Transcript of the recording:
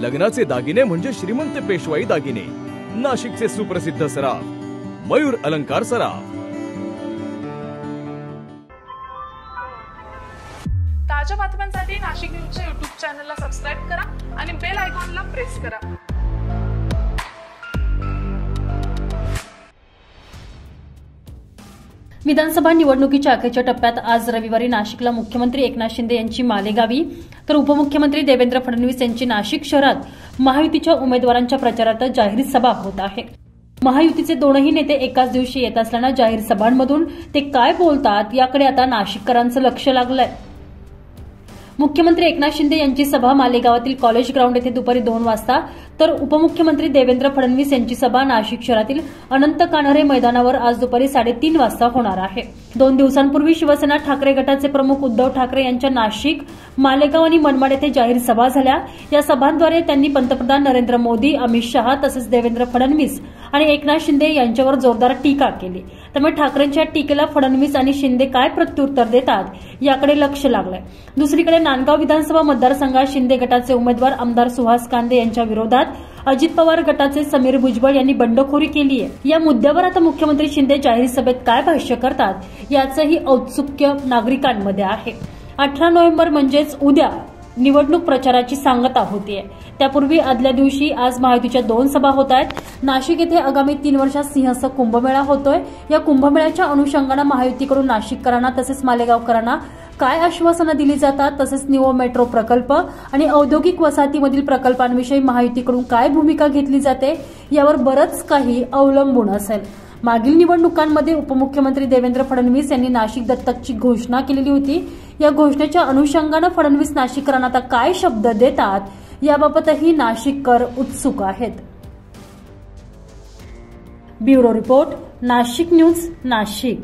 लग्नाचे दागिने म्हणजे श्रीमंत पेशवाई दागिने, नाशिकचे सुप्रसिद्ध सराफ मयूर अलंकार सराफ। ताज्या बातम्यांसाठी नाशिक न्यूजच्या YouTube चॅनलला सबस्क्राइब करा आणि बेल आयकॉनला प्रेस करा। विधानसभा निवडणुकीच्या अखेरच्या टप्प्यात आज रविवारी नाशिकला मुख्यमंत्री एकनाथ शिंदे यांची मालेगावी तर उपमुख्यमंत्री देवेंद्र फडणवीस यांची नाशिक शहरात महायुतीच्या उमेदवारांच्या प्रचारार्थ जाहीर सभा होत आहे। महायुतीचे दोनही नेते एकाच दिवशी येत असल्यानं जाहीर सभांमधून ते काय बोलतात याकडे आता नाशिककरांचं लक्ष लागलंय। मुख्यमंत्री एकनाथ शिंदे यांची सभा मालेगावातील कॉलेज ग्राउंड येथे दुपारी 2 वाजता तर उपमुख्यमंत्री देवेंद्र फडणवीस यांची सभा नाशिक शहरातील अनंत कान्हरे मैदानावर आज दुपारी 3:30 वाजता होणार आहे। 2 दिवसांपूर्वी शिवसेना ठाकरे गटाचे प्रमुख उद्धव ठाकरे यांच्या नाशिक, मालेगाव आणि मनमाड येथे जाहीर सभा झाल्या। या सभांद्वारे त्यांनी पंतप्रधान नरेंद्र मोदी, अमित शहा तसेच देवेंद्र फडणवीस आणि एकनाथ शिंदे यांच्यावर जोरदार टीका केली। त्यामुळे ठाकरेंच्या टीकेला फडणवीस आणि शिंदे काय प्रत्युत्तर देतात याकडे लक्ष लागलंय। दुसरीकडे नांदगाव विधानसभा मतदारसंघात शिंदे गटाचे उमेदवार आमदार सुहास कांदे यांच्या विरोधात अजित पवार गटाचे समीर भुजबळ यांनी बंडखोरी केली आहे। या मुद्द्यावर आता मुख्यमंत्री शिंदे जाहीर सभेत काय भाष्य करतात याचंही औत्सुक्य नागरिकांमध्ये आहे। 18 नोव्हेंबर म्हणजेच उद्या निवडणूक प्रचाराची सांगता होतीये। त्यापूर्वी आदल्या दिवशी आज महायुतीच्या 2 सभा होत आहेत। नाशिक येथे आगामी 3 वर्षात सिंहस्थ कुंभमेळा होतोय। या कुंभमेळ्याच्या अनुषंगाने महायुतीकडून नाशिककरांना तसेच मालेगावकरांना काय आश्वासनं दिली जातात, तसेच निओ मेट्रो प्रकल्प आणि औद्योगिक वसाहतीमधील प्रकल्पांविषयी महायुतीकडून काय भूमिका घेतली जाते यावर बरंच काही अवलंबून असेल। मागील निवडणुकांमध्ये उपमुख्यमंत्री देवेंद्र फडणवीस यांनी नाशिक दत्तकची घोषणा केलेली होती। या घोषणेच्या अनुषंगाने फडणवीस नाशिककरांना आता काय शब्द देतात याबाबतही नाशिककर उत्सुक आहेत। Bureau report, Nashik news, Nashik.